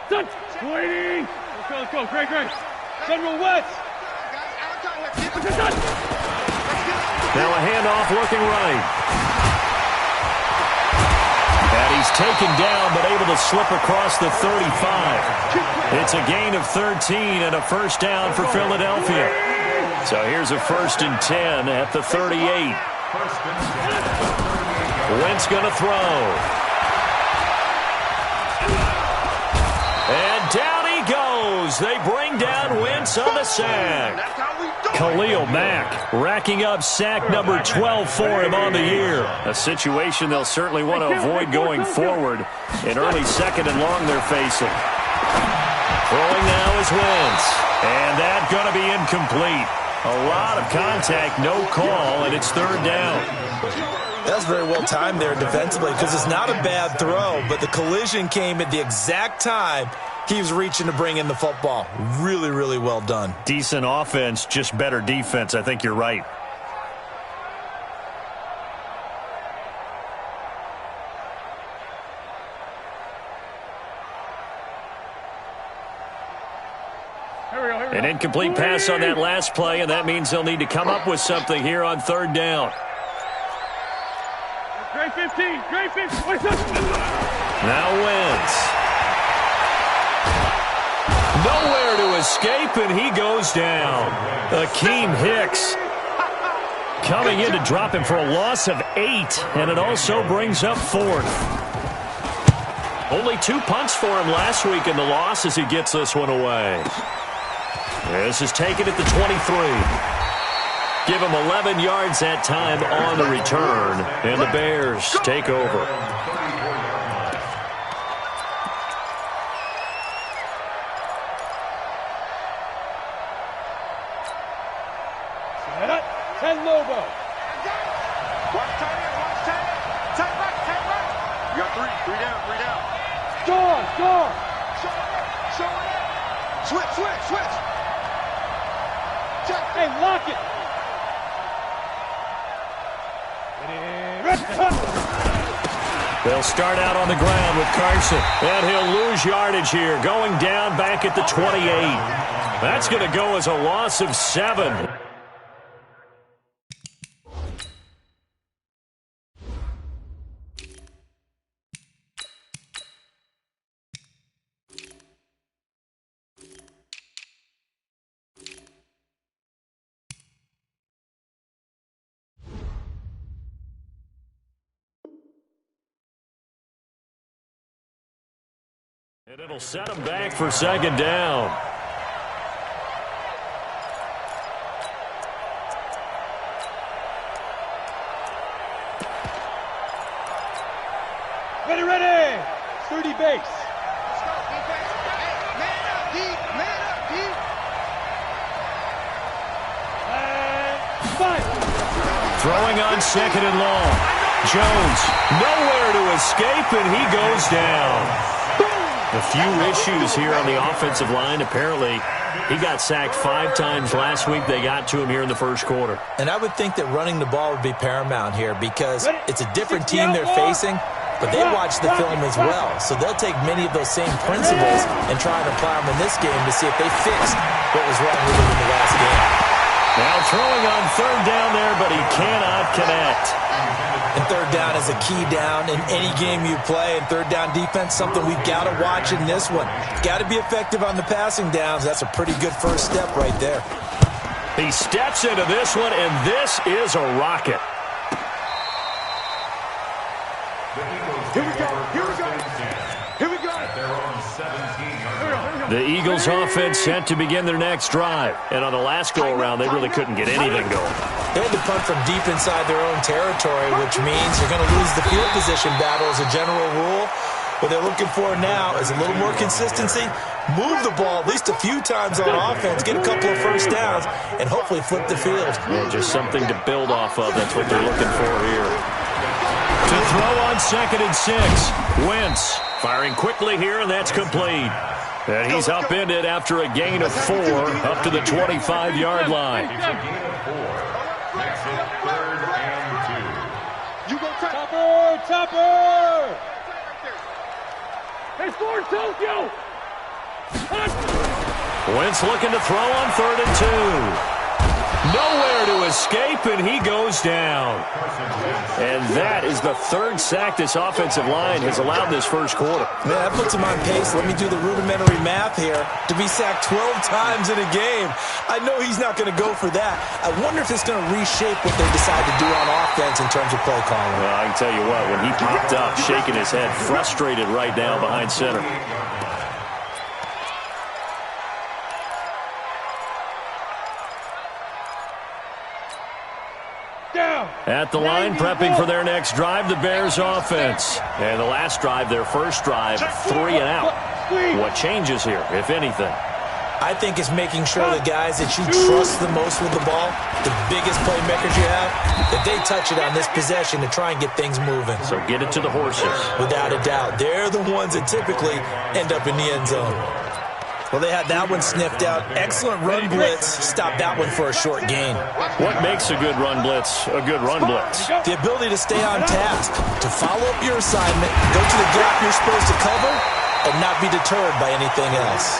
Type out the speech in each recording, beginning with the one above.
Done. Waiting. Let's go. Great. General West. Now a handoff looking right. And he's taken down but able to slip across the 35. It's a gain of 13 and a first down for Philadelphia. So here's a 1st and 10 at the 38. Wentz going to throw. And down he goes. They bring down Wentz on the sack. Khalil Mack racking up sack number 12 for him on the year. A situation they'll certainly want to avoid going forward. An early 2nd and long they're facing. Throwing now is Wentz. And that's going to be incomplete. A lot of contact, no call, and it's 3rd down. That's very well timed there defensively because it's not a bad throw, but the collision came at the exact time he was reaching to bring in the football. Really, really well done. Decent offense, just better defense. I think you're right. An incomplete pass on that last play, and that means they'll need to come up with something here on 3rd down. Great 15. Now Wentz. Nowhere to escape, and he goes down. Akeem Hicks coming in to drop him for a loss of 8, and it also brings up 4th. Only 2 punts for him last week in the loss as he gets this one away. This is taken at the 23. Give him 11 yards that time on the return, and the Bears take over. Set up. 10 Lobo. Watch tight end. Tight right. You got 3 down. Gone. Show it. Switch. Hey, lock it. They'll start out on the ground with Carson, and he'll lose yardage here, going down back at the 28. That's going to go as a loss of 7. And it'll set him back for 2nd down. Ready. 30 base. Man up deep. And 5. Throwing on 2nd and long. Jones, nowhere to escape, and he goes down. A few issues here on the offensive line. Apparently, he got sacked 5 times last week. They got to him here in the 1st quarter. And I would think that running the ball would be paramount here because it's a different team they're facing, but they watch the film as well. So they'll take many of those same principles and try and apply them in this game to see if they fixed what was wrong with them in the last game. Now throwing on 3rd down there, but he cannot connect. And 3rd down is a key down in any game you play. And 3rd down defense, something we've got to watch in this one. Got to be effective on the passing downs. That's a pretty good first step right there. He steps into this one, and this is a rocket. Here we go. The Eagles offense set to begin their next drive. And on the last go-around, they really couldn't get anything going. They had to punt from deep inside their own territory, which means you're going to lose the field position battle as a general rule. What they're looking for now is a little more consistency, move the ball at least a few times on offense, get a couple of first downs, and hopefully flip the field. Yeah, just something to build off of. That's what they're looking for here. To throw on 2nd and 6. Wentz firing quickly here, and that's complete. And he's upended after a gain of 4 up to the 25-yard line. Topper! Hey, score, Tokyo! Wentz looking to throw on 3rd and 2. Nowhere to escape, and he goes down. And that is the 3rd sack this offensive line has allowed this first quarter. Yeah, that puts him on pace. Let me do the rudimentary math here. To be sacked 12 times in a game, I know he's not going to go for that. I wonder if it's going to reshape what they decide to do on offense in terms of play calling. Well, I can tell you what, when he popped up, shaking his head, frustrated right now behind center. At the line, prepping for their next drive, the Bears offense. And the last drive, their first drive, 3 and out. What changes here, if anything? I think it's making sure the guys that you trust the most with the ball, the biggest playmakers you have, that they touch it on this possession to try and get things moving. So get it to the horses. Without a doubt. They're the ones that typically end up in the end zone. Well, they had that one sniffed out. Excellent run blitz. Stop that one for a short gain. What makes a good run blitz a good run blitz? The ability to stay on task, to follow up your assignment, go to the gap you're supposed to cover, and not be deterred by anything else.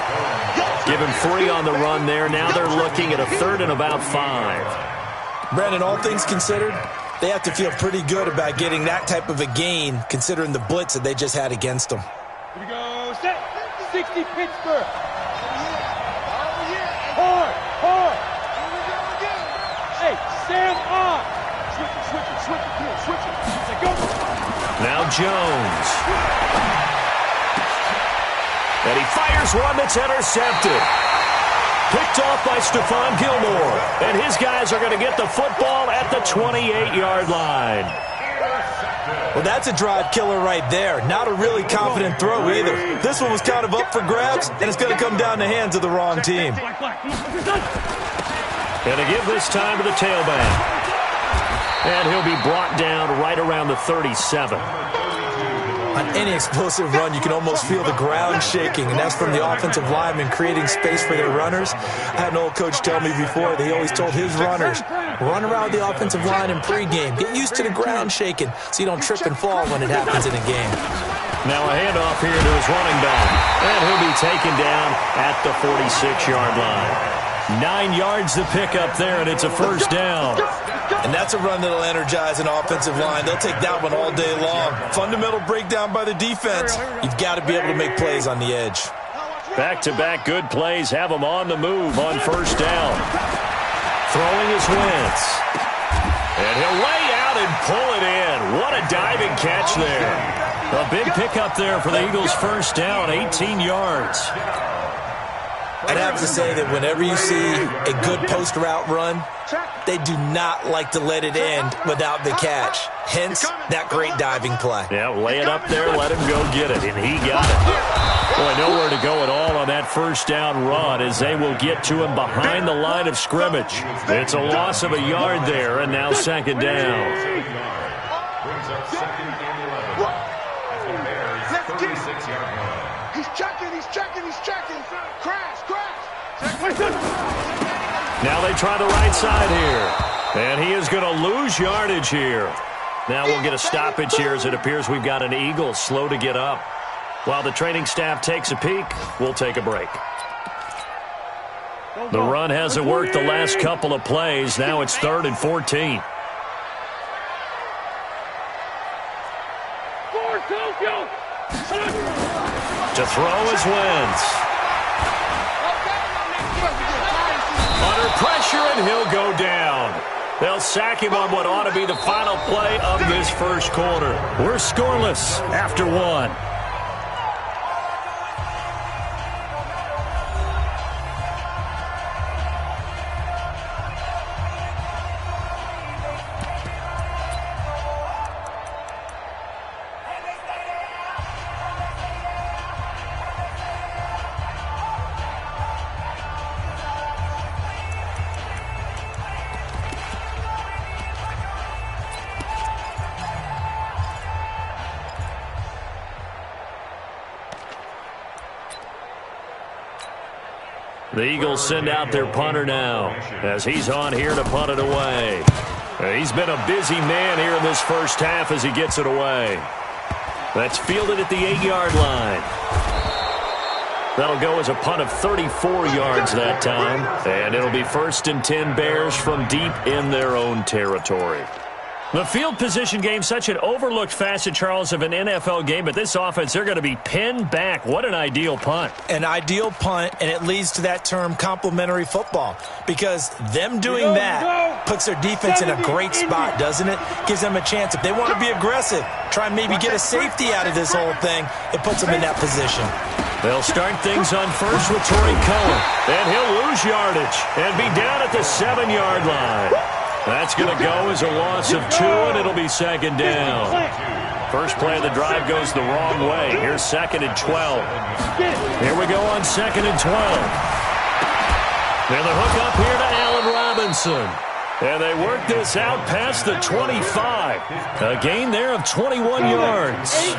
Give him 3 on the run there. Now they're looking at a 3rd and about 5. Brandon, all things considered, they have to feel pretty good about getting that type of a gain, considering the blitz that they just had against them. Here we go. Set. 60 Pittsburgh. Hard. Hey, Sam on. Switch it. Go. Now Jones. And he fires one that's intercepted. Picked off by Stephon Gilmore. And his guys are going to get the football at the 28-yard line. Well, that's a drive killer right there. Not a really confident throw either. This one was kind of up for grabs, and it's going to come down in the hands of the wrong team. And to give this time to the tailback. And he'll be brought down right around the 37. On any explosive run, you can almost feel the ground shaking, and that's from the offensive linemen creating space for their runners. I had an old coach tell me before that he always told his runners, run around the offensive line in pregame. Get used to the ground shaking so you don't trip and fall when it happens in a game. Now a handoff here to his running back, and he'll be taken down at the 46-yard line. 9 yards to pick up there, and it's a first down. And that's a run that'll energize an offensive line. They'll take that one all day long. Fundamental breakdown by the defense. You've got to be able to make plays on the edge. Back-to-back good plays have them on the move on first down. Throwing his Wentz. And he'll lay out and pull it in. What a diving catch there. A big pickup there for the Eagles' first down, 18 yards. I'd have to say that whenever you see a good post route run, they do not like to let it end without the catch. Hence, that great diving play. Yeah, lay it up there, let him go get it, and he got it. Boy, nowhere to go at all on that first down run as they will get to him behind the line of scrimmage. It's a loss of a yard there, and now second down. He's checking. Crash. Now they try the right side here. And he is going to lose yardage here. Now we'll get a stoppage here as it appears we've got an Eagle slow to get up. While the training staff takes a peek, we'll take a break. The run hasn't worked the last couple of plays. Now it's 3rd and 14. To throw is Wentz. Under pressure, and he'll go down. They'll sack him on what ought to be the final play of this first quarter. We're scoreless after 1. The Eagles send out their punter now as he's on here to punt it away. He's been a busy man here in this first half as he gets it away. That's fielded at the 8-yard line. That'll go as a punt of 34 yards that time. And it'll be 1st and 10 Bears from deep in their own territory. The field position game, such an overlooked facet, Charles, of an NFL game, but this offense, they're going to be pinned back. What an ideal punt. An ideal punt, and it leads to that term complementary football, because them doing that puts their defense in a great spot, doesn't it? Gives them a chance. If they want to be aggressive, try and maybe get a safety out of this whole thing, it puts them in that position. They'll start things on first with Torrey Cullen, and he'll lose yardage and be down at the 7-yard line. That's going to go as a loss of 2, and it'll be 2nd down. First play of the drive goes the wrong way. Here's 2nd and 12. Here we go on 2nd and 12. And the hook up here to Allen Robinson. And they work this out past the 25. A gain there of 21 yards.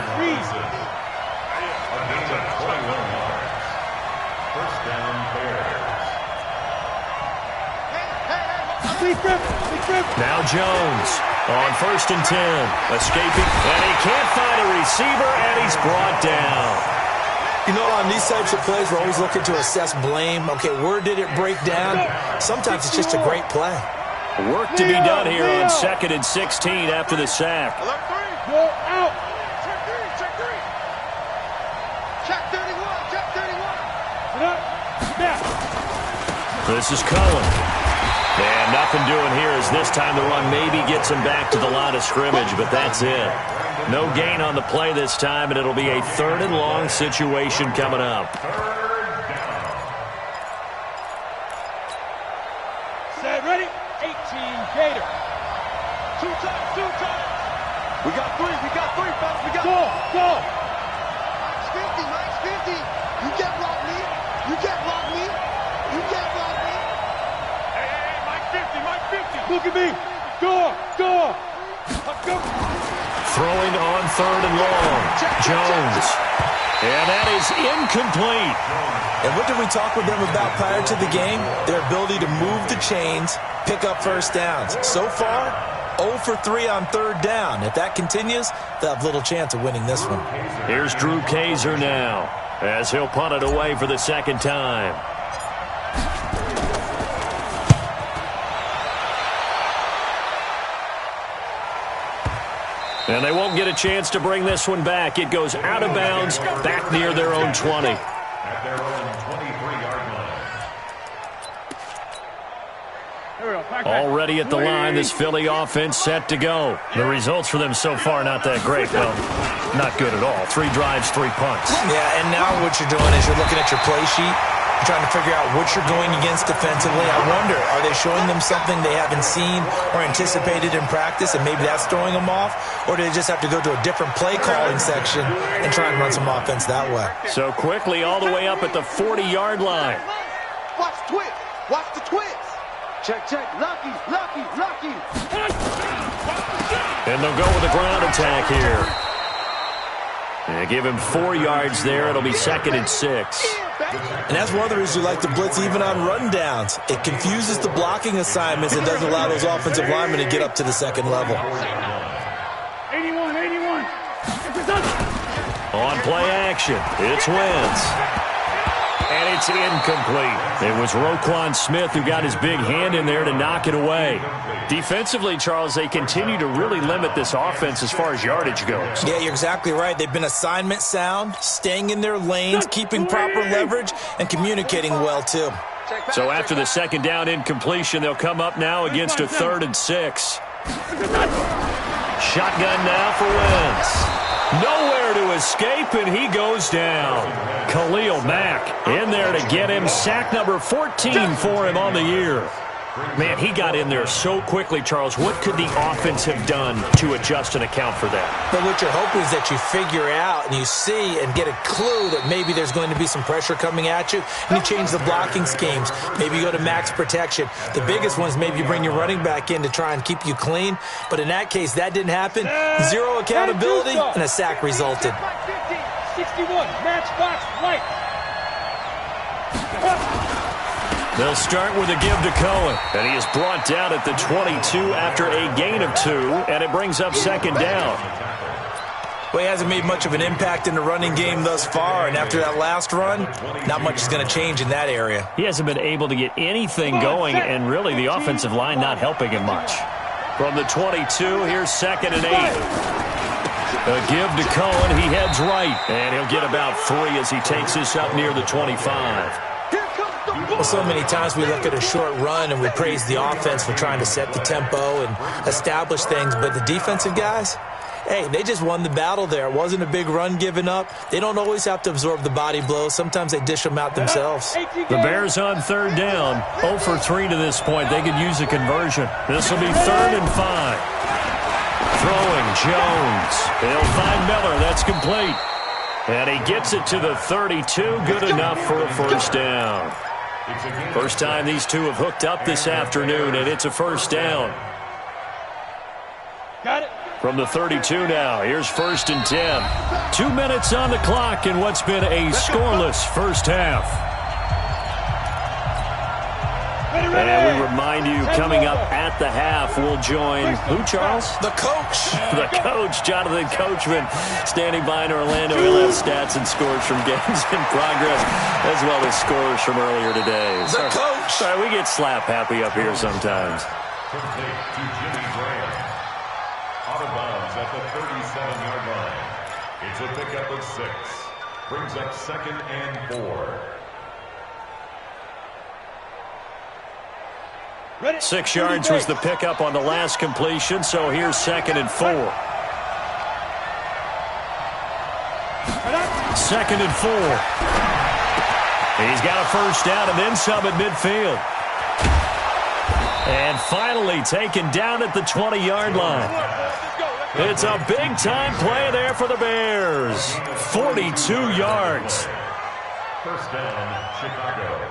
Now Jones on 1st and 10. Escaping, and he can't find a receiver, and he's brought down. You know, on these types of plays, we're always looking to assess blame. Okay, where did it break down? Sometimes it's just a great play. Work to be done here on 2nd and 16 after the sack. Go out. Check 3, check 3. Check 31, check 31. This is Cullen. And nothing doing here as this time the run maybe gets him back to the line of scrimmage, but that's it. No gain on the play this time, and it'll be a 3rd and long situation coming up. Set, ready? 18 Gator. 2 times, 2 times. We got 3, fellas, we got Go. Max 50, Max 50. You can't block me. You can't block me. You can't block me. Hey, Mike 50, Mike 50. Look at me. Go. Let's go. Throwing on 3rd and long. Jones. And that is incomplete. And what did we talk with them about prior to the game? Their ability to move the chains, pick up first downs. So far, 0 for 3 on 3rd down. If that continues, they'll have little chance of winning this one. Here's Drew Kaiser now, as he'll punt it away for the 2nd time. And they won't get a chance to bring this one back. It goes out of bounds, back near their own 20. At their own 23-yard line. Already at the line, this Philly offense set to go. The results for them so far not that great. Well, not good at all. 3 drives, 3 punts. Yeah, and now what you're doing is you're looking at your play sheet. You're trying to figure out what you're going against defensively. I wonder, are they showing them something they haven't seen or anticipated in practice, and maybe that's throwing them off? Or do they just have to go to a different play calling section and try and run some offense that way? So quickly all the way up at the 40-yard line. Watch the twist. Watch the twist. Check. Lucky. And they'll go with a ground attack here. And give him 4 yards there. It'll be 2nd and 6. And that's one of the reasons you like to blitz even on rundowns. It confuses the blocking assignments and doesn't allow those offensive linemen to get up to the 2nd level. 81. On play action, it's Wentz. And it's incomplete. It was Roquan Smith who got his big hand in there to knock it away. Defensively, Charles, they continue to really limit this offense as far as yardage goes. Yeah, you're exactly right. They've been assignment sound, staying in their lanes, keeping proper leverage, and communicating well, too. So after the 2nd down incompletion, they'll come up now against a 3rd and 6. Shotgun now for Wentz. Nowhere to escape, and he goes down. Khalil Mack in there to get him. Sack number 14 for him on the year. Man, he got in there so quickly, Charles. What could the offense have done to adjust and account for that? But what you're hoping is that you figure out and you see and get a clue that maybe there's going to be some pressure coming at you, and you change the blocking schemes. Maybe you go to max protection. The biggest one is maybe you bring your running back in to try and keep you clean. But in that case, that didn't happen. 0 accountability, and a sack resulted. 61, match box, right. They'll start with a give to Cohen, and he is brought down at the 22 after a gain of 2, and it brings up 2nd down. Well, he hasn't made much of an impact in the running game thus far, and after that last run, not much is going to change in that area. He hasn't been able to get anything going, and really the offensive line not helping him much. From the 22, here's 2nd and 8. A give to Cohen. He heads right, and he'll get about 3 as he takes this up near the 25. Well, so many times we look at a short run and we praise the offense for trying to set the tempo and establish things, but the defensive guys, hey, they just won the battle there. It wasn't a big run given up. They don't always have to absorb the body blows. Sometimes they dish them out themselves. The Bears on 3rd down. 0 for 3 to this point. They could use a conversion. This will be 3rd and 5. Throwing Jones. They'll find Miller. That's complete. And he gets it to the 32. Good enough for a 1st down. First time these two have hooked up this afternoon, and it's a 1st down. Got it. From the 32 now, here's 1st and 10. 2 minutes on the clock in what's been a scoreless first half. And we remind you, coming up at the half, we'll join who, Charles? The coach. The coach, Jonathan Coachman, standing by in Orlando. He'll have stats and scores from games in progress, as well as scores from earlier today. The coach. Sorry, we get slap happy up here sometimes. Complete to Jimmy Graham. Out of bounds at the 37-yard line. It's a pickup of 6. Brings up 2nd and 4. 6 yards was the pickup on the last completion, so here's 2nd and 4. 2nd and 4. He's got a 1st down and then some at midfield. And finally taken down at the 20-yard line. It's a big-time play there for the Bears. 42 yards. 1st down, Chicago.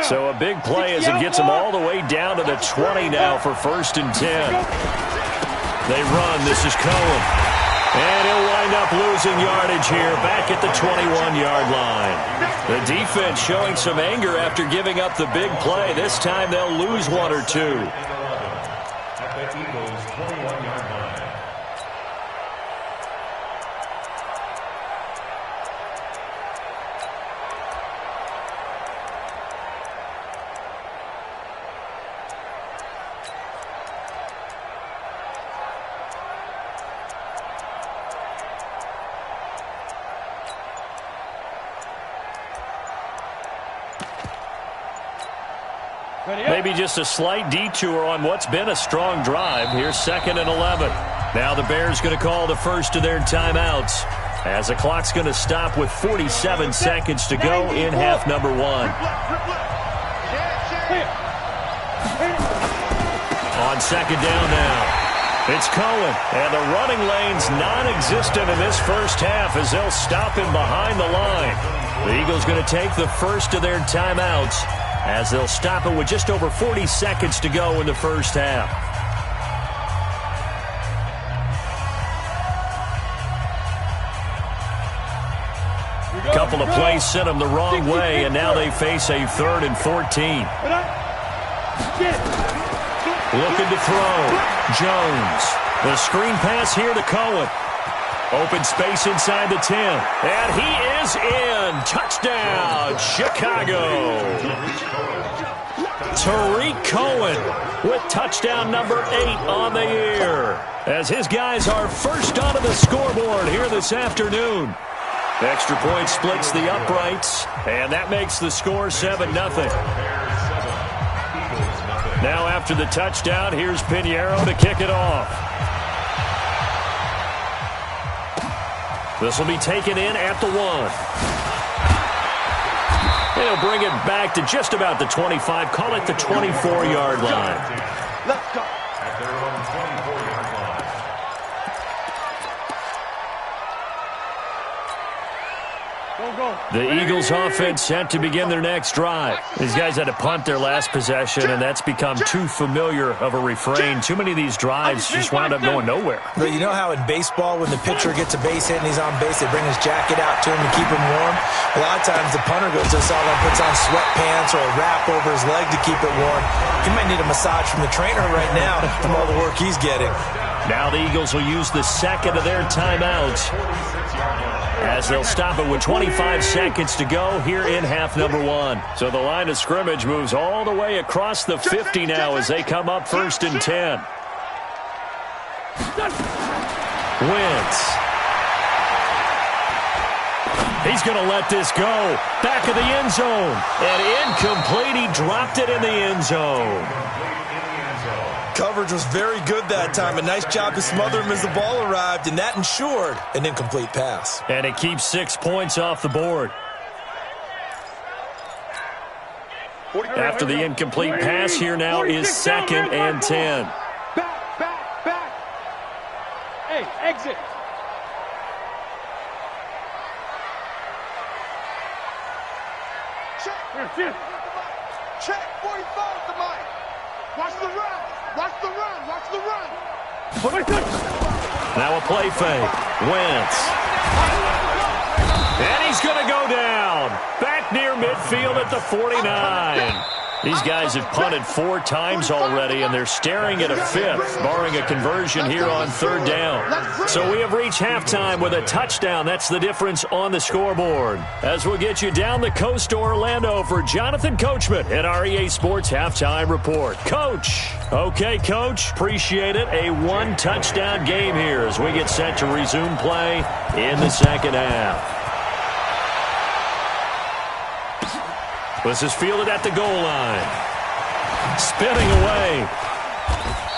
So a big play as it gets them all the way down to the 20 now for 1st and 10. They run. This is Cohen. And he'll wind up losing yardage here back at the 21-yard line. The defense showing some anger after giving up the big play. This time they'll lose 1 or 2. At the Eagles' 21-yard line. Maybe just a slight detour on what's been a strong drive. Here's 2nd and 11. Now the Bears going to call the first of their timeouts as the clock's going to stop with 47 seconds to go in half number 1. On 2nd down now, it's Cohen, and the running lane's non-existent in this first half as they'll stop him behind the line. The Eagles going to take the first of their timeouts as they'll stop it with just over 40 seconds to go in the first half. Couple of plays sent them the wrong way, and now they face a 3rd and 14. Looking to throw. Jones. The screen pass here to Cohen. Open space inside the 10. And he is in. Touchdown, Chicago. Tariq Cohen with touchdown number 8 on the year, as his guys are first onto the scoreboard here this afternoon. Extra point splits the uprights, and that makes the score 7-0. Now after the touchdown, here's Pinheiro to kick it off. This will be taken in at the 1. And he'll bring it back to just about the 25. Call it the 24-yard line. Let's go. At their own 24-yard line. The Eagles offense set to begin their next drive. These guys had to punt their last possession, and that's become too familiar of a refrain. Too many of these drives just wound up going nowhere. But you know how in baseball, when the pitcher gets a base hit and he's on base, they bring his jacket out to him to keep him warm? A lot of times the punter goes to the sideline, puts on sweatpants or a wrap over his leg to keep it warm. He might need a massage from the trainer right now from all the work he's getting. Now the Eagles will use the second of their timeouts as they'll stop it with 25 seconds to go here in half number one. So the line of scrimmage moves all the way across the 50 now as they come up 1st and 10. Wentz. He's going to let this go. Back of the end zone. And incomplete. He dropped it in the end zone. Coverage was very good that time. A nice job to smother him as the ball arrived, and that ensured an incomplete pass. And it keeps 6 points off the board. After the incomplete pass, here now is 2nd and 10. Back. Hey, exit. Check 45 to Mike. Watch the run. Watch the run. Now a play fake. Wentz. And he's going to go down. Back near midfield at the 49. These guys have punted 4 times already, and they're staring at a 5th, barring a conversion here on 3rd down. So we have reached halftime with a touchdown. That's the difference on the scoreboard. As we'll get you down the coast to Orlando for Jonathan Coachman at our EA Sports Halftime Report. Coach. Okay, Coach. Appreciate it. A 1-touchdown game here as we get set to resume play in the second half. This is fielded at the goal line. Spinning away.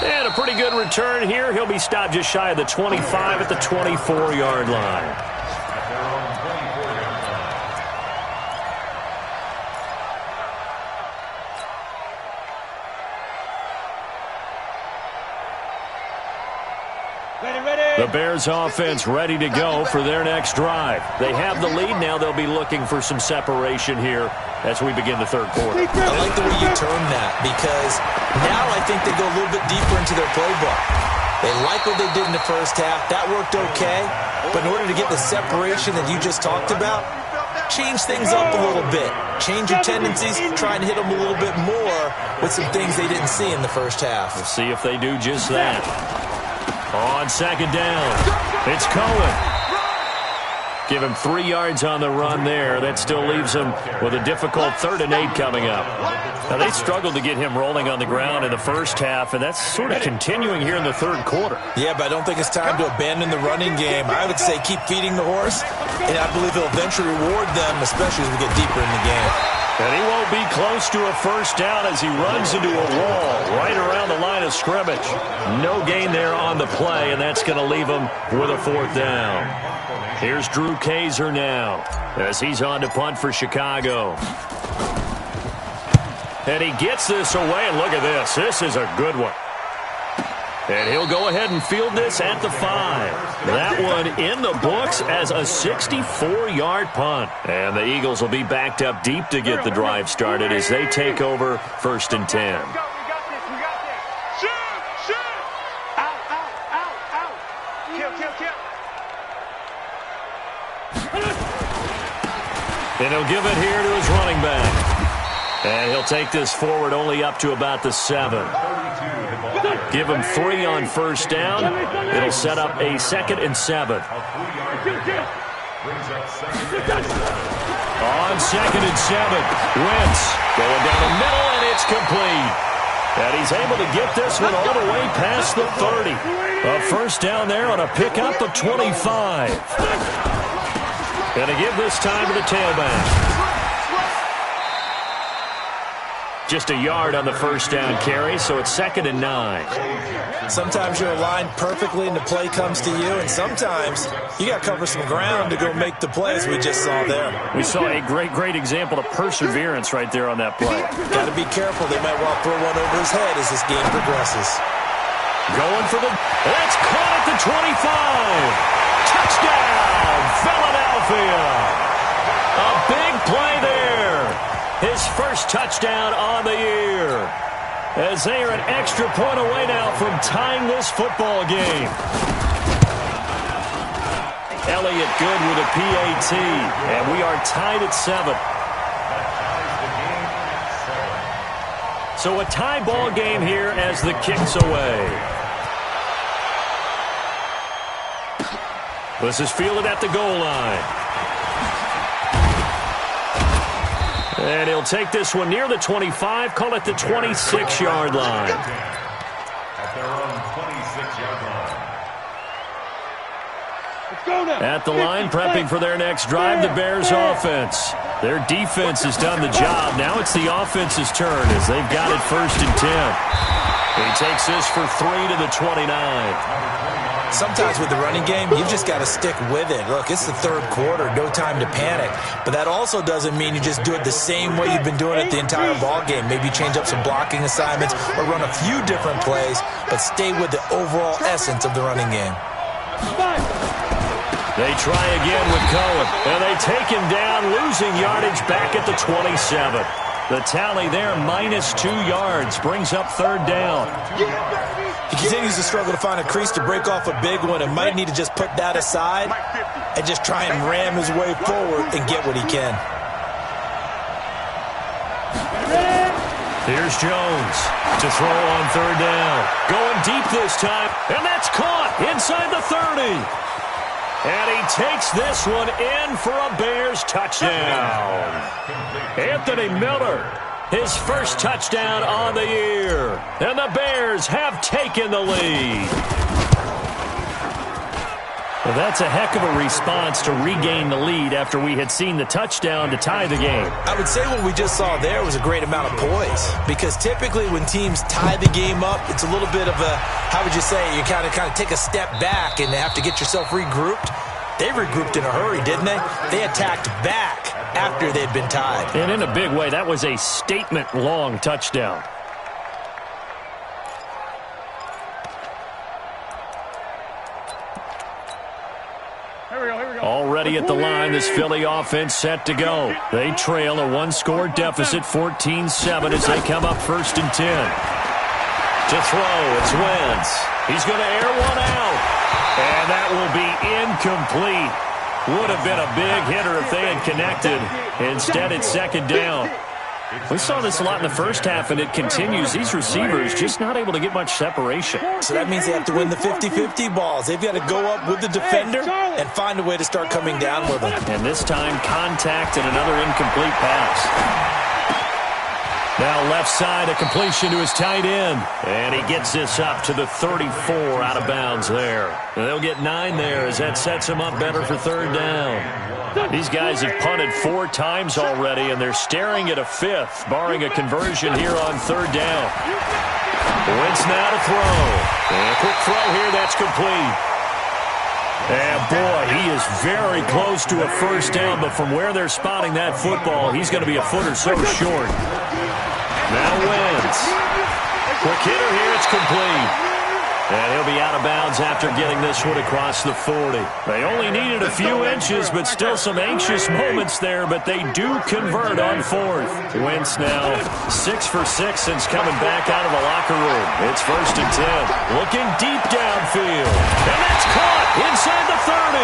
And a pretty good return here. He'll be stopped just shy of the 25 at the 24-yard line. The Bears offense ready to go for their next drive. They have the lead. Now they'll be looking for some separation here as we begin the third quarter. I like the way you term that because now I think they go a little bit deeper into their playbook. They like what they did in the first half. That worked okay. But in order to get the separation that you just talked about, change things up a little bit. Change your tendencies. Try and hit them a little bit more with some things they didn't see in the first half. We'll see if they do just that. On 2nd down, it's Cohen. Give him 3 yards on the run there. That still leaves him with a difficult 3rd and 8 coming up. Now, they struggled to get him rolling on the ground in the first half, and that's sort of continuing here in the third quarter. Yeah, but I don't think it's time to abandon the running game. I would say keep feeding the horse, and I believe it'll eventually reward them, especially as we get deeper in the game. And he won't be close to a first down as he runs into a wall right around the line of scrimmage. No gain there on the play, and that's going to leave him with a 4th down. Here's Drew Kaiser now as he's on to punt for Chicago. And he gets this away, and look at this. This is a good one. And he'll go ahead and field this at the 5. That one in the books as a 64-yard punt. And the Eagles will be backed up deep to get the drive started as they take over 1st and 10. We got this. Shoot. Out. Kill. And he'll give it here to his running back. And he'll take this forward only up to about the 7. Give him 3 on 1st down. It'll set up a 2nd and 7. On 2nd and 7, Wentz going down the middle, and it's complete. And he's able to get this one all the way past the 30. A 1st down there on a pickup of 25. And to give this time to the tailback. Just a yard on the 1st down carry, so it's 2nd and 9. Sometimes you're aligned perfectly and the play comes to you, and sometimes you got to cover some ground to go make the play, as we just saw there. We saw a great example of perseverance right there on that play. Got to be careful. They might well throw one over his head as this game progresses. Going for the... That's caught at the 25. Touchdown, Philadelphia. A big play there. His first touchdown on the year. As they are an extra point away now from tying this football game. Elliott good with a PAT. And we are tied at 7. So a tie ball game here as the kick's away. This is fielded at the goal line. And he'll take this one near the 25, call it the 26-yard line. At their own 26-yard line. Let's go now. At the line, prepping for their next drive, the Bears offense. Their defense has done the job. Now it's the offense's turn as they've got it 1st and 10. He takes this for 3 to the 29. Sometimes with the running game, you've just got to stick with it. Look, it's the 3rd quarter, no time to panic. But that also doesn't mean you just do it the same way you've been doing it the entire ball game. Maybe change up some blocking assignments or run a few different plays, but stay with the overall essence of the running game. They try again with Cohen, and they take him down, losing yardage back at the 27. The tally there, -2 yards, brings up 3rd down. He continues to struggle to find a crease to break off a big one and might need to just put that aside and just try and ram his way forward and get what he can. Here's Jones to throw on 3rd down. Going deep this time, and that's caught inside the 30. And he takes this one in for a Bears touchdown. Anthony Miller, his first touchdown on the year. And the Bears have taken the lead. Well, that's a heck of a response to regain the lead after we had seen the touchdown to tie the game. I would say what we just saw there was a great amount of poise, because typically when teams tie the game up, it's a little bit of a, how would you say, you kind of take a step back and have to get yourself regrouped. They regrouped in a hurry, didn't they? They attacked back after they'd been tied. And in a big way, that was a statement-long touchdown. Already at the line, this Philly offense set to go. They trail a 1-score deficit, 14-7, as they come up 1st and 10. To throw, it's Wentz. He's going to air one out. And that will be incomplete. Would have been a big hitter if they had connected. Instead, it's 2nd down. We saw this a lot in the first half, and it continues. These receivers just not able to get much separation. So that means they have to win the 50-50 balls. They've got to go up with the defender and find a way to start coming down with them. And this time, contact and another incomplete pass. Now left side, a completion to his tight end. And he gets this up to the 34 out of bounds there. And they'll get 9 there as that sets him up better for 3rd down. These guys have punted 4 times already, and they're staring at a 5th, barring a conversion here on 3rd down. Wentz now to throw. And a quick throw here, that's complete. And boy, he is very close to a 1st down, but from where they're spotting that football, he's going to be a foot or so short. Now Wentz. Quick hitter here, it's complete. And he'll be out of bounds after getting this one across the 40. They only needed a few inches, but still some anxious moments there, but they do convert on 4th. Wentz now 6 for 6 since coming back out of the locker room. It's 1st and 10. Looking deep downfield. And that's caught inside the 30.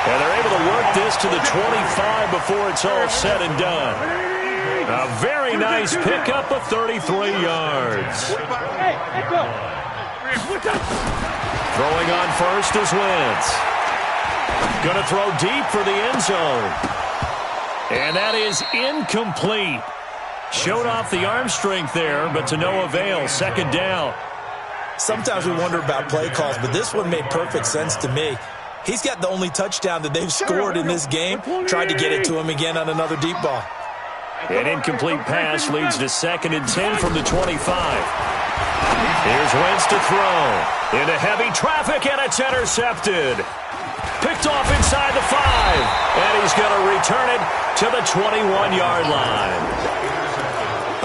And they're able to work this to the 25 before it's all said and done. A very nice pickup of 33 yards. Hey, let's go. Throwing on 1st is Wentz. Going to throw deep for the end zone. And that is incomplete. Showed off the arm strength there, but to no avail. 2nd down. Sometimes we wonder about play calls, but this one made perfect sense to me. He's got the only touchdown that they've scored in this game. Tried to get it to him again on another deep ball. An incomplete pass leads to 2nd and 10 from the 25. Here's Wentz to throw. Into heavy traffic, and it's intercepted. Picked off inside the 5. And he's going to return it to the 21-yard line.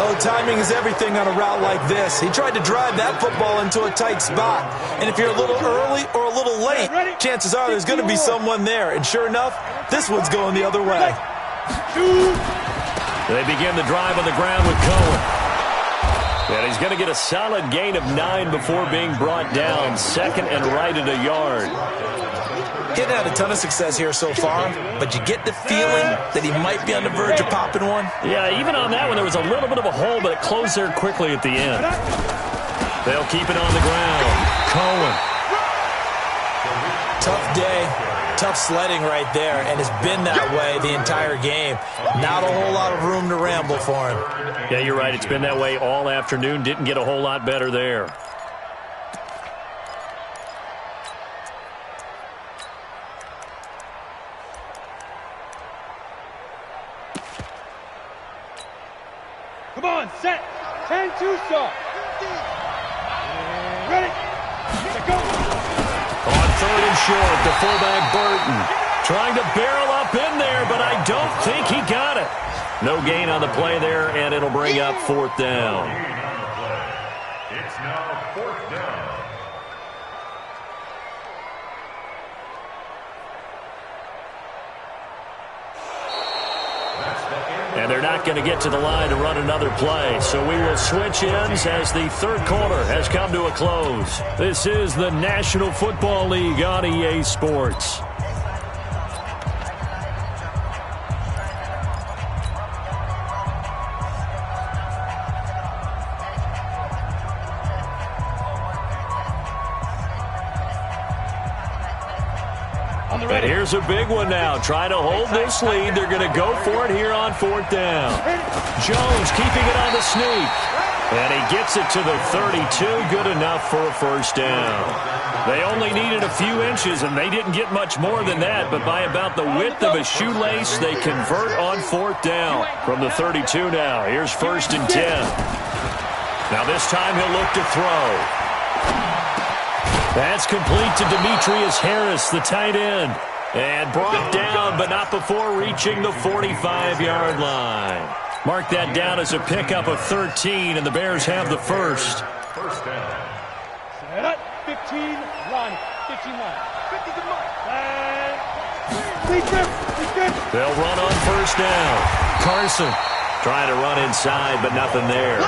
Oh, timing is everything on a route like this. He tried to drive that football into a tight spot. And if you're a little early or a little late, chances are there's going to be someone there. And sure enough, this one's going the other way. They begin the drive on the ground with Cohen. And he's going to get a solid gain of 9 before being brought down. 2nd and right at a yard. He hadn't had a ton of success here so far, but you get the feeling that he might be on the verge of popping one. Yeah, even on that one, there was a little bit of a hole, but it closed there quickly at the end. They'll keep it on the ground. Cohen. Tough day. Tough sledding right there, and it's been that way the entire game. Not a whole lot of room to ramble for him. Yeah, you're right. It's been that way all afternoon. Didn't get a whole lot better there. Come on, set. 10-2 start. Ready? Go. On third and short, the fullback Burton trying to barrel up in there, but I don't think he got it. No gain on the play there, and it'll bring up fourth down. It's now fourth down. And they're not going to get to the line to run another play. So we will switch ends as the third quarter has come to a close. This is the National Football League on EA Sports. And here's a big one now. Trying to hold this lead. They're going to go for it here on fourth down. Jones keeping it on the sneak. And he gets it to the 32. Good enough for a first down. They only needed a few inches, and they didn't get much more than that. But by about the width of a shoelace, they convert on fourth down from the 32 now. Here's first and 10. Now this time he'll look to throw. That's complete to Demetrius Harris, the tight end. And brought down, but not before reaching the 45-yard line. Mark that down as a pickup of 13, and the Bears have the first. First down. Set up. 15, line. 15 line. 50 to mark. They'll run on first down. Carson trying to run inside, but nothing there.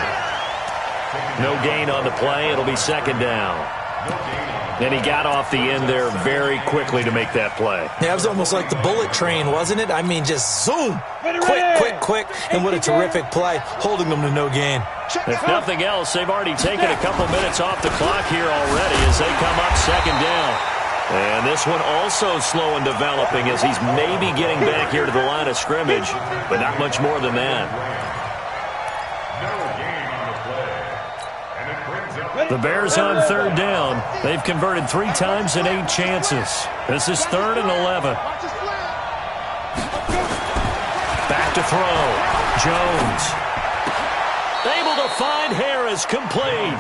No gain on the play. It'll be second down. And he got off the end there very quickly to make that play. Yeah, it was almost like the bullet train, wasn't it? I mean, just zoom. Quick. And what a terrific play, holding them to no gain. If nothing else, they've already taken a couple minutes off the clock here already as they come up second down. And this one also slow in developing as he's maybe getting back here to the line of scrimmage, but not much more than that. The Bears on third down. They've converted 3 times in 8 chances. This is 3rd and 11. Back to throw. Jones. Able to find Harris, complete.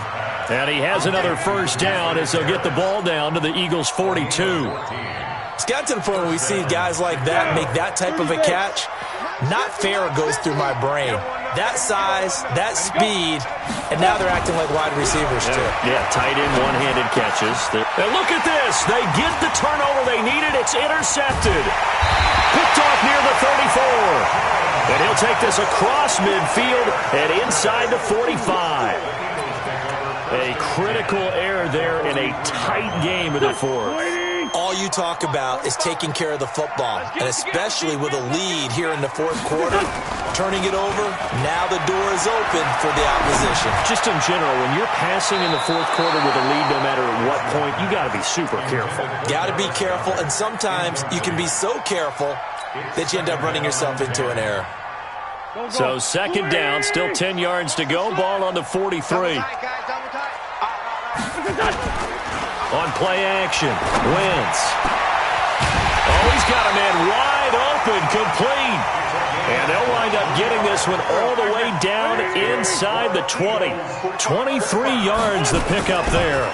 And he has another first down as they'll get the ball down to the Eagles' 42. It's got to the point where we see guys like that make that type of a catch. Not fair goes through my brain. That size, that speed, and now they're acting like wide receivers too. Yeah, tight end one-handed catches. And look at this. They get the turnover they needed. It's intercepted. Picked off near the 34. And he'll take this across midfield and inside the 45. A critical error there in a tight game in the fourth. All you talk about is taking care of the football, and especially with a lead here in the fourth quarter, turning it over, now the door is open for the opposition. Just in general, when you're passing in the fourth quarter with a lead, no matter at what point, you got to be super careful. Got to be careful, and sometimes you can be so careful that you end up running yourself into an error. So second down, still 10 yards to go, ball on the 43. On play action, Wentz. Oh, he's got a man wide open, complete. And they'll wind up getting this one all the way down inside the 20. 23 yards the pickup there.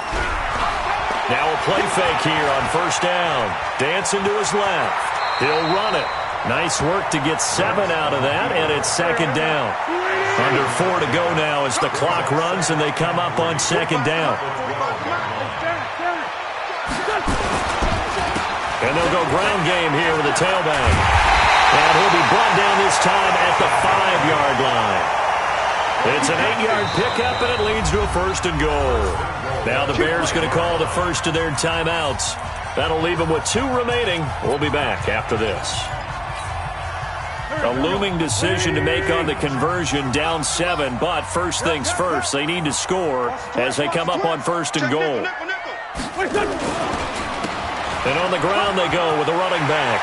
Now a play fake here on first down. Dancing to his left. He'll run it. Nice work to get 7 out of that, and it's second down. Under 4 to go now as the clock runs and they come up on second down. And they'll go ground game here with a tailback. And he'll be brought down this time at the 5-yard line. It's an 8-yard pickup, and it leads to a first and goal. Now the Bears going to call the first of their timeouts. That'll leave them with 2 remaining. We'll be back after this. A looming decision to make on the conversion, down 7, but first things first, they need to score as they come up on first and goal. And on the ground they go with the running back.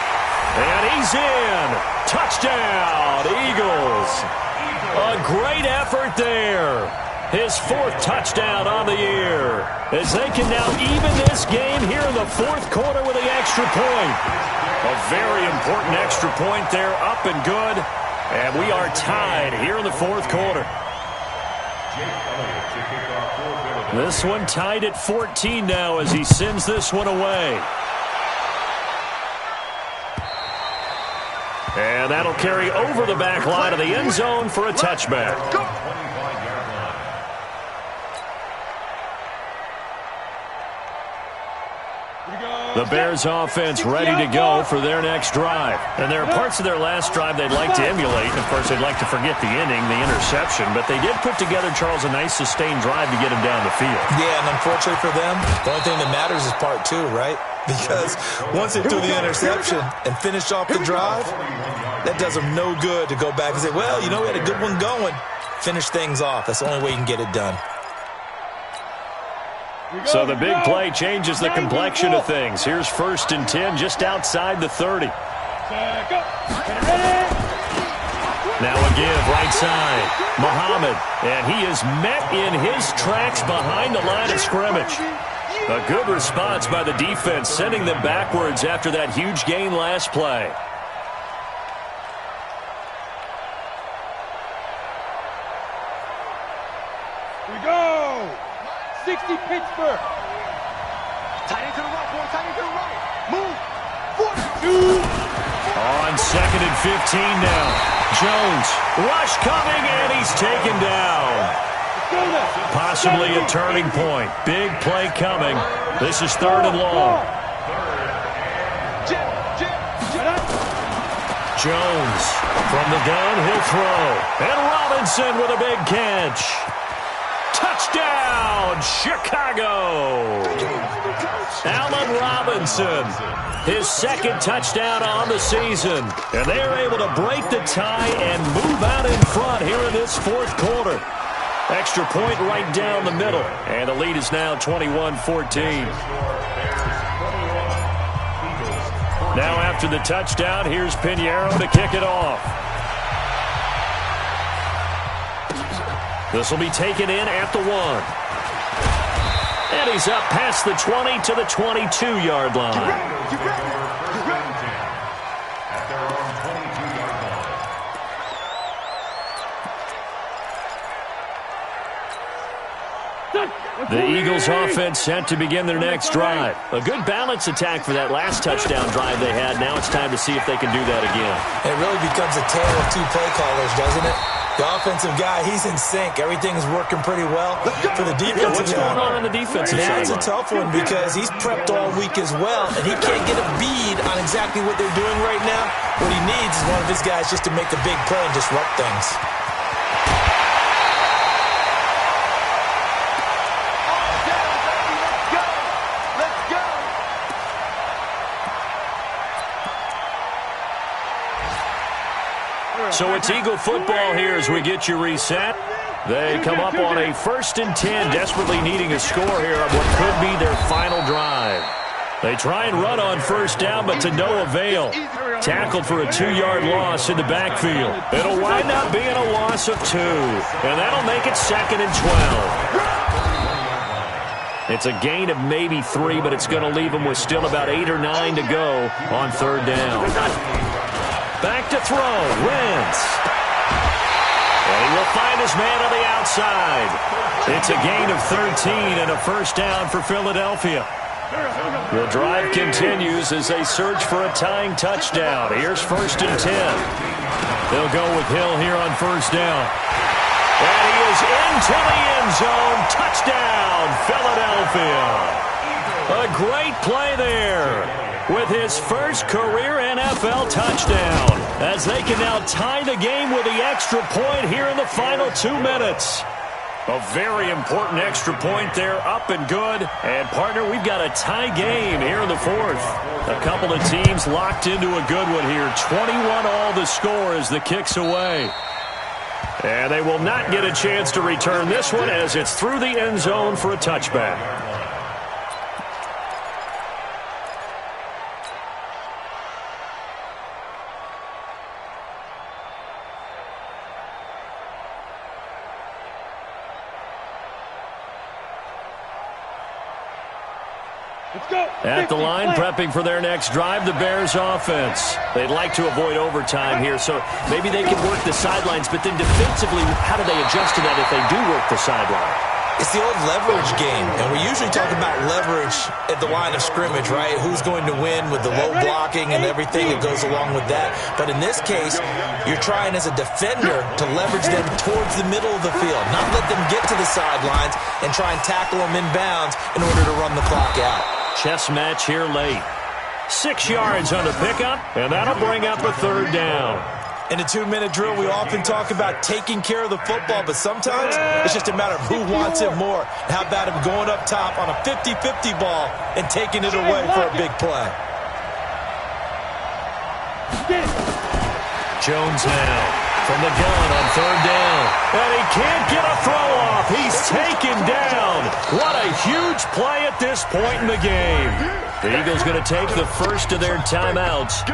And he's in. Touchdown, Eagles. A great effort there. His 4th touchdown on the year. As they can now even this game here in the 4th quarter with the extra point. A very important extra point there, up and good. And we are tied here in the 4th quarter. This one tied at 14 now as he sends this one away. And that'll carry over the back line of the end zone for a touchback. The Bears offense ready to go for their next drive. And there are parts of their last drive they'd like to emulate. Of course, they'd like to forget the inning, the interception. But they did put together, Charles, a nice sustained drive to get him down the field. Yeah, and unfortunately for them, the only thing that matters is part 2, right? Because once they threw the interception and finished off the drive, that does them no good to go back and say, well, you know, we had a good one going. Finish things off. That's the only way you can get it done. So the big play changes the complexion of things. Here's 1st and 10 just outside the 30. Now a give right side. Muhammad, and he is met in his tracks behind the line of scrimmage. A good response by the defense, sending them backwards after that huge gain last play. Here we go. 60 Pittsburgh. Tight end to the right, boy. Tight end to the right. Move. 42. On 2nd and 15 now. Jones. Rush coming, and he's taken down. Possibly a turning point. Big play coming. This is 3rd and long. Jones from the gun, he'll throw. And Robinson with a big catch. Touchdown, Chicago! Allen Robinson, his 2nd touchdown on the season. And they're able to break the tie and move out in front here in this 4th quarter. Extra point right down the middle. And the lead is now 21-14. Now after the touchdown, here's Pinheiro to kick it off. This will be taken in at the 1. And he's up past the 20 to the 22-yard line. At their own 22-yard line. The Eagles offense set to begin their next drive. A good balance attack for that last touchdown drive they had. Now it's time to see if they can do that again. It really becomes a tale of 2 play callers, doesn't it? The offensive guy, he's in sync. Everything's working pretty well. For the defensive What's going on the defensive side? That's a tough one because he's prepped all week as well, and he can't get a bead on exactly what they're doing right now. What he needs is one of his guys just to make a big play and disrupt things. So it's Eagle football here as we get you reset. They come up on a 1st and 10, desperately needing a score here on what could be their final drive. They try and run on 1st down, but to no avail. Tackled for a 2-yard loss in the backfield. It'll wind up being a loss of 2, and that'll make it 2nd and 12. It's a gain of maybe 3, but it's going to leave them with still about 8 or 9 to go on 3rd down. Back to throw, Wentz. And he will find his man on the outside. It's a gain of 13 and a 1st down for Philadelphia. The drive continues as they search for a tying touchdown. Here's 1st and 10. They'll go with Hill here on 1st down. And he is into the end zone. Touchdown, Philadelphia. A great play there with his first career NFL touchdown, as they can now tie the game with the extra point here in the final 2 minutes. A very important extra point there, up and good. And, partner, we've got a tie game here in the 4th. A couple of teams locked into a good one here. 21 all the score as the kick's away. And they will not get a chance to return this one as it's through the end zone for a touchback. Let's go. At the line, prepping for their next drive, the Bears offense. They'd like to avoid overtime here, so maybe they can work the sidelines, but then defensively, how do they adjust to that if they do work the sideline? It's the old leverage game, and we usually talk about leverage at the line of scrimmage, right? Who's going to win with the low blocking and everything that goes along with that. But in this case, you're trying as a defender to leverage them towards the middle of the field, not let them get to the sidelines and try and tackle them in bounds in order to run the clock out. Chess match here late. 6 yards on the pickup, and that'll bring up a third down. In a 2-minute drill, we often talk about taking care of the football, but sometimes it's just a matter of who wants it more. How about him going up top on a 50-50 ball and taking it away for a big play? Jones now from the gun on third down. And he can't get a throw off. He's taken down. What a huge play at this point in the game. The Eagles going to take the first of their timeouts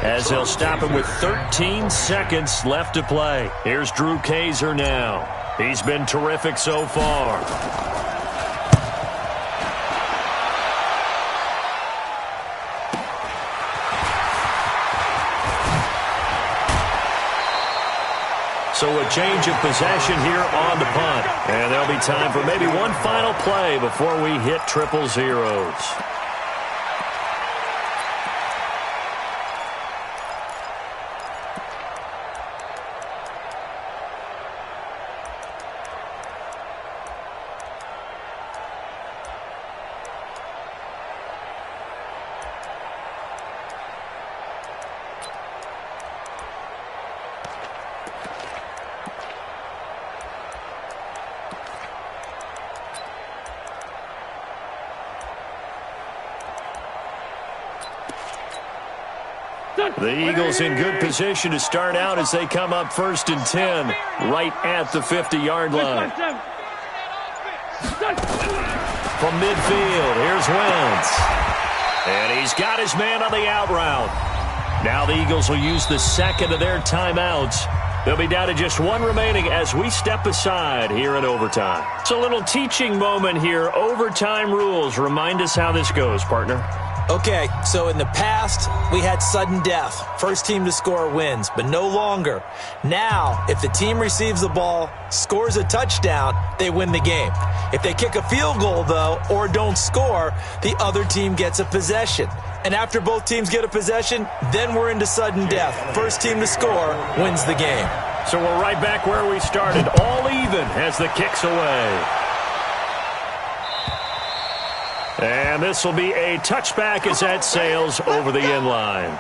as they'll stop him with 13 seconds left to play. Here's Drew Kaiser now. He's been terrific so far. So a change of possession here on the punt. And there'll be time for maybe one final play before we hit triple zeros. The Eagles in good position to start out as they come up 1st and 10, right at the 50-yard line. From midfield, here's Wentz. And he's got his man on the out route. Now the Eagles will use the second of their timeouts. They'll be down to just one remaining as we step aside here in overtime. It's a little teaching moment here. Overtime rules. Remind us how this goes, partner. Okay, so in the past, we had sudden death. First team to score wins, but no longer. Now, if the team receives the ball, scores a touchdown, they win the game. If they kick a field goal, though, or don't score, the other team gets a possession. And after both teams get a possession, then we're into sudden death. First team to score wins the game. So we're right back where we started, all even as the kick's away. And this will be a touchback as that sails over the end line.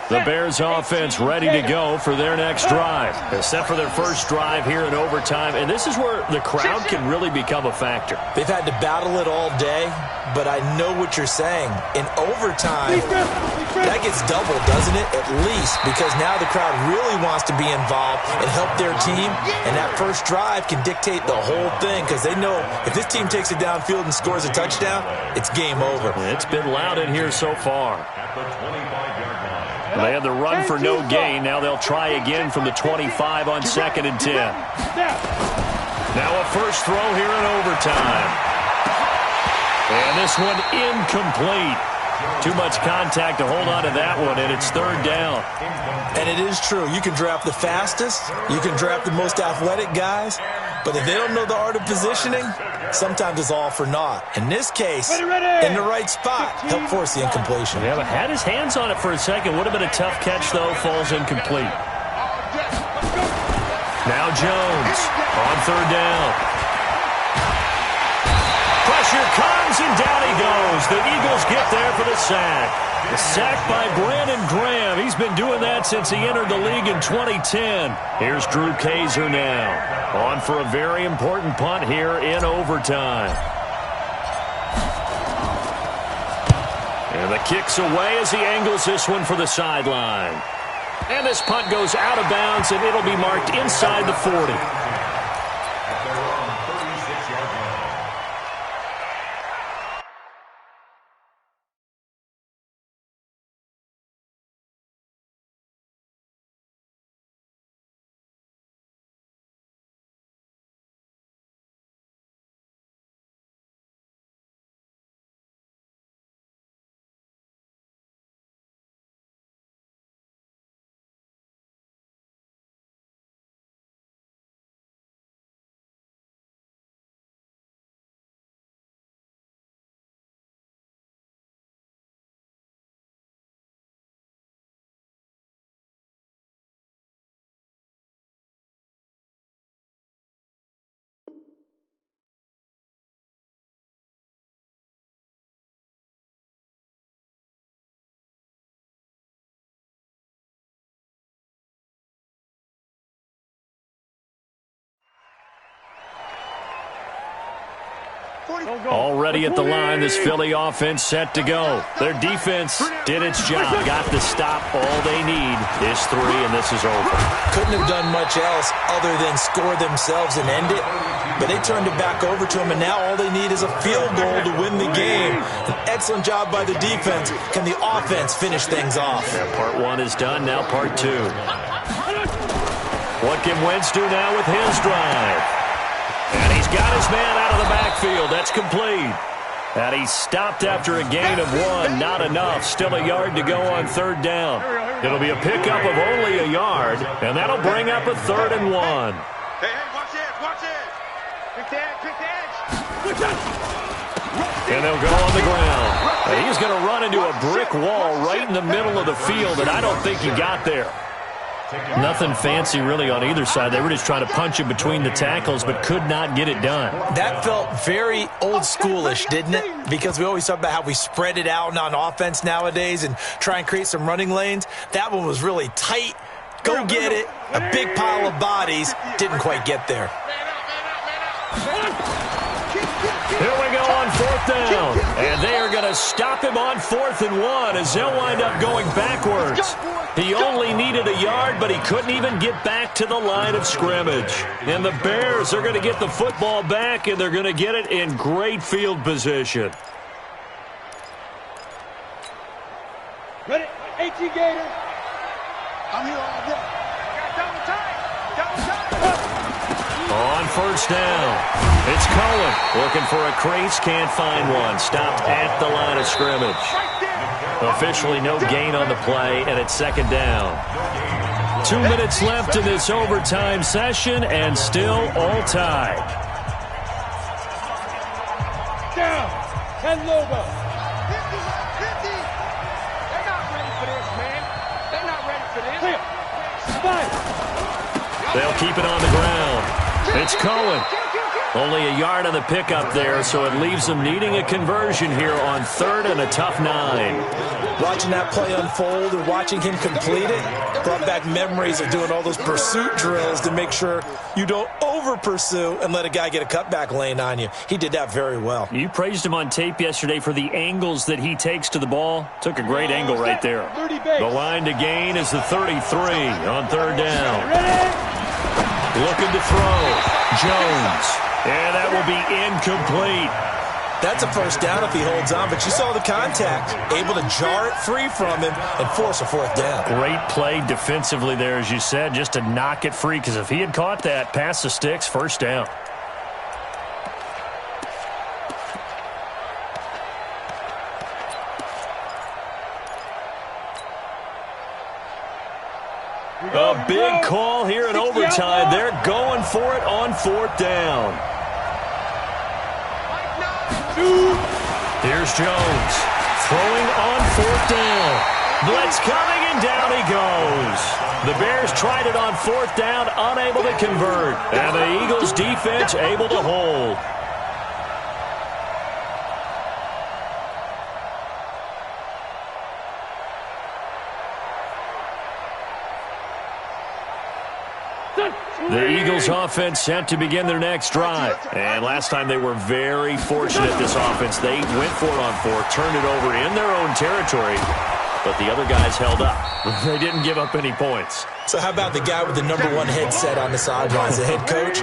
The Bears offense ready to go for their next drive. Except for their first drive here in overtime. And this is where the crowd can really become a factor. They've had to battle it all day, but I know what you're saying. In overtime, that gets doubled, doesn't it? At least, because now the crowd really wants to be involved and help their team. And that first drive can dictate the whole thing because they know if this team takes it downfield and scores a touchdown, it's game over. It's been loud in here so far. They had the run for no gain. Now they'll try again from the 25 on 2nd and 10. Now a first throw here in overtime. And this one incomplete. Too much contact to hold on to that one, and it's 3rd down. And it is true. You can draft the fastest. You can draft the most athletic guys. But if they don't know the art of positioning, sometimes it's all for naught. In this case, in the right spot, help force the incompletion. Yeah, but had his hands on it for a second. Would have been a tough catch, though. Falls incomplete. Now Jones on 3rd down. Pressure comes, and down he goes. The Eagles get there for the sack. The sack by Brandon Graham. He's been doing that since he entered the league in 2010. Here's Drew Kaiser now. On for a very important punt here in overtime. And the kick's away as he angles this one for the sideline. And this punt goes out of bounds, and it'll be marked inside the 40. Already at the line, this Philly offense set to go. Their defense did its job, got the stop. All they need is 3, and this is over. Couldn't have done much else other than score themselves and end it, but they turned it back over to them, and now all they need is a field goal to win the game. An excellent job by the defense. Can the offense finish things off? Yeah, part 1 is done, now part 2. What can Wentz do now with his drive? And he's got his man out of the backfield. That's complete. And he's stopped after a gain of 1. Not enough. Still a yard to go on 3rd down. It'll be a pickup of only a yard, and that'll bring up a 3rd and 1. Hey, watch this, watch this. Quick the edge. And they'll go on the ground. And he's going to run into a brick wall right in the middle of the field, and I don't think he got there. Nothing fancy really on either side. They were just trying to punch it between the tackles, but could not get it done. That felt very old schoolish, didn't it? Because we always talk about how we spread it out on offense nowadays and try and create some running lanes. That one was really tight. Go get it. A big pile of bodies. Didn't quite get there. Here we go on 4th down. And they are going to stop him on 4th and 1 as they'll wind up going backwards. He only needed a yard, but he couldn't even get back to the line of scrimmage. And the Bears are going to get the football back, and they're going to get it in great field position. Ready? 18 Gator. I'm here all day. Double time. On 1st down, it's Cohen looking for a crease, can't find one. Stopped at the line of scrimmage. Officially no gain on the play, and it's 2nd down. 2 minutes left in this overtime session, and still all tied. Down. 10 logo. 50. They're not ready for this, man. They're not ready for this. Clear. 5. They'll keep it on the ground. It's Cohen. Only a yard on the pickup there, so it leaves them needing a conversion here on 3rd and a tough 9. Watching that play unfold and watching him complete it brought back memories of doing all those pursuit drills to make sure you don't over-pursue and let a guy get a cutback lane on you. He did that very well. You praised him on tape yesterday for the angles that he takes to the ball. Took a great angle right there. The line to gain is the 33 on 3rd down. Looking to throw. Jones. And that will be incomplete. That's a 1st down if he holds on, but you saw the contact. Able to jar it free from him and force a 4th down. Great play defensively there, as you said, just to knock it free, because if he had caught that, past the sticks, 1st down. A big call here in overtime. They're going for it on 4th down. Here's Jones throwing on 4th down. Blitz coming, and down he goes. The Bears tried it on 4th down, unable to convert. And the Eagles defense able to hold. The Eagles offense set to begin their next drive. And last time they were very fortunate, this offense. They went for it on 4th, turned it over in their own territory, but the other guys held up. They didn't give up any points. So how about the guy with the #1 headset on the sidelines, the head coach?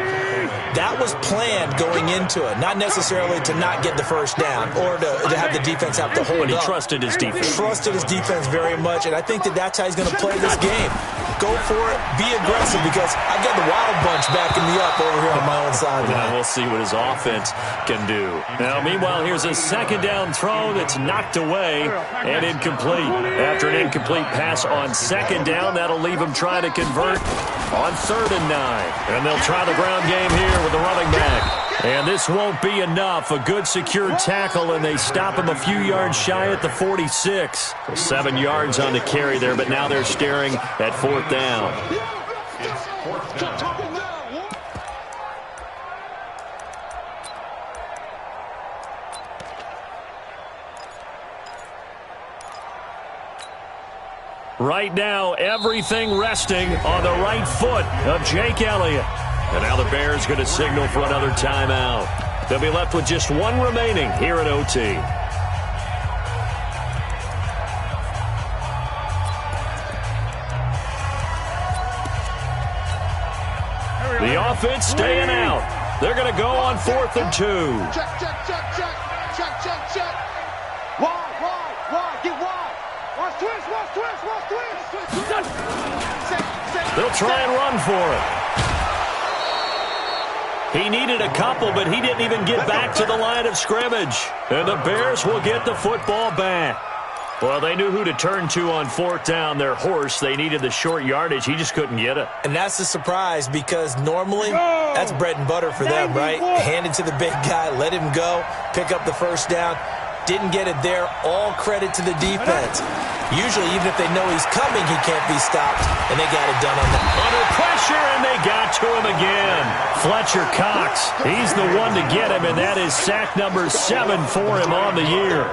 That was planned going into it, not necessarily to not get the 1st down or to have the defense have to hold up. But he trusted his defense. Trusted his defense very much, and I think that's how he's going to play this game. Go for it, be aggressive, because I've got the Wild Bunch backing me up over here on my own sideline. Now we'll see what his offense can do. Now, meanwhile, here's a 2nd down throw that's knocked away and incomplete. After an incomplete pass on 2nd down, that'll leave him trying to convert on 3rd and 9. And they'll try the ground game here with the running back. And this won't be enough. A good secured tackle, and they stop him a few yards shy at the 46. 7 yards on the carry there, but now they're staring at 4th down. Right now, everything resting on the right foot of Jake Elliott. And now the Bears going to signal for another timeout. They'll be left with just one remaining here at OT. The offense staying out. They're going to go on 4th and 2. Check, check, check, check. Check, check, check. Wide. Get wide. Watch twist. They'll try and run for it. He needed a couple, but he didn't even get back to the line of scrimmage. And the Bears will get the football back. Well, they knew who to turn to on 4th down. Their horse, they needed the short yardage. He just couldn't get it. And that's a surprise because normally that's bread and butter for them, right? Hand it to the big guy, let him go, pick up the first down. Didn't get it there. All credit to the defense. Usually, even if they know he's coming, he can't be stopped. And they got it done on that. Under pressure, and they got to him again. Fletcher Cox, he's the one to get him, and that is sack number 7 for him on the year.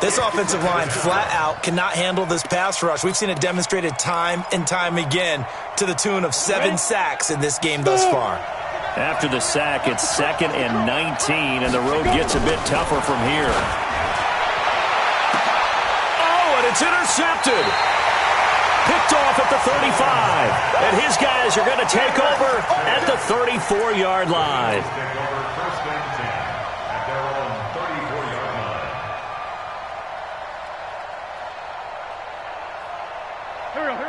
This offensive line, flat out, cannot handle this pass rush. We've seen it demonstrated time and time again to the tune of 7 sacks in this game thus far. After the sack, it's 2nd and 19, and the road gets a bit tougher from here. Oh, and it's intercepted. Picked off at the 35, and his guys are going to take over at the 34-yard line.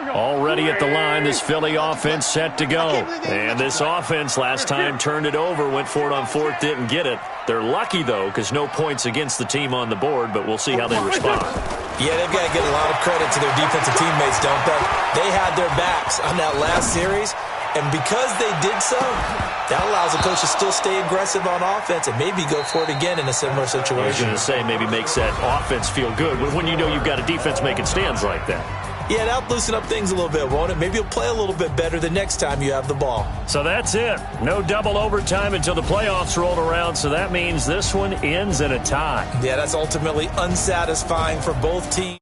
Already at the line, this Philly offense set to go. And this offense last time turned it over, went for it on 4th, didn't get it. They're lucky, though, because no points against the team on the board, but we'll see how they respond. Yeah, they've got to get a lot of credit to their defensive teammates, don't they? They had their backs on that last series, and because they did so, that allows the coach to still stay aggressive on offense and maybe go for it again in a similar situation. I was going to say, maybe makes that offense feel good when you know you've got a defense making stands like that. Yeah, that'll loosen up things a little bit, won't it? Maybe you'll play a little bit better the next time you have the ball. So that's it. No double overtime until the playoffs rolled around, so that means this one ends in a tie. Yeah, that's ultimately unsatisfying for both teams.